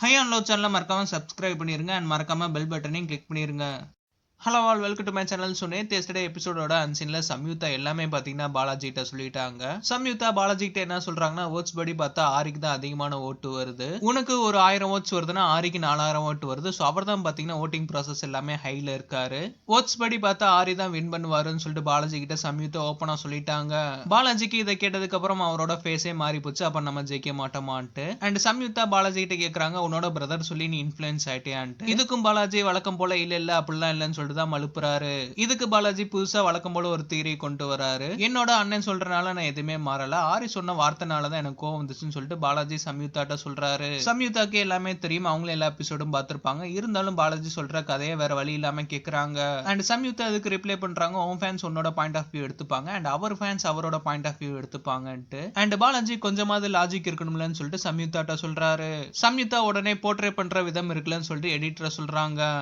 High and low சேனலை மறக்காம subscribe பண்ணிருங்க அண்ட் மறக்காம பெல் பட்டனையும் கிளிக் பண்ணிருங்க. Hello all welcome to my channel. நேத்து எஸ்டர்டே எபிசோடோட அன்சீன்ல சம்யுக்தா எல்லாமே பாத்தீங்கன்னா பாலாஜி கிட்ட சொல்லிட்டாங்க. சம்யுக்தா பாலாஜி கிட்ட என்ன சொல்றாங்கன்னா, ஓட்ஸ் படி பார்த்தா ஆரிக்கு தான் அதிகமான ஓட்டு வருது, உனக்கு ஒரு 1000 ஓட்ஸ் வருதுன்னா ஆரிக்கு 4000 ஓட்டு வருது. ஸோ அவர் தான் பாத்தீங்கன்னா ஓட்டிங் ப்ராசஸ் எல்லாமே ஹைல இருக்காரு. ஓட்ஸ் படி பார்த்தா ஆரி தான் வின் பண்ணுவாருன்னு சொல்லிட்டு பாலாஜி கிட்ட சம்யுக்தா ஓப்பனா சொல்லிட்டாங்க. பாலாஜிக்கு இதை கேட்டதுக்கு அப்புறம் அவரோட ஃபேஸே மாறி போச்சு. அப்ப நம்ம ஜெயிக்க மாட்டோமான்ட்டு. அண்ட் சம்யுக்தா பாலாஜி கிட்ட கேக்குறாங்க, உன்னோட பிரதர் சொல்லி நீ இன்ஃபுளுன்ஸ் ஆயிட்டியான்ட்டு. இதுக்கும் பாலாஜி வழக்கம் போல இல்ல அப்படிலாம் இல்லன்னு சொல்லிட்டு தான் மழுப்புறாரு. இதுக்கு பாலாஜி புதுசா வழக்கம் போல ஒரு தியரி கொண்டு வராரு. என்னோட அண்ணன் சொல்றனால நான் எதுவுமே மாறல, ஆரி சொன்ன வார்த்தைனால தான் எனக்கு கோவம் வந்துச்சுன்னு சொல்லிட்டு பாலாஜி சம்யுக்தாட்ட சொல்றாரு. சம்யுக்தாக்கு எல்லாமே தெரியும், அவங்களும் எல்லா எபிசோடும் பார்த்திருப்பாங்க. இருந்தாலும் பாலாஜி சொல்ற கதையை வேற வழி இல்லாம கேக்குறாங்க. அண்ட் சம்யுக்தா அதுக்கு ரிப்ளை பண்றாங்க, உன் ஃபேன்ஸ் உன்னோட பாயிண்ட் ஆஃப் வியூ எடுத்துப்பாங்க அண்ட் அவர் ஃபேன்ஸ் அவரோட பாயிண்ட் ஆஃப் வியூ எடுத்துப்பாங்கன்ட்டு. அண்ட் பாலாஜி கொஞ்சமாவது லாஜிக் இருக்கணும்லன்னு சொல்லிட்டு சம்யுக்தாட்ட சொல்றாரு. சம்யுக்தா உடனே போர்ட்ரே பண்ற விதம் இருக்குல்லன்னு சொல்லிட்டு எடிட்டர் சொல்றாங்க.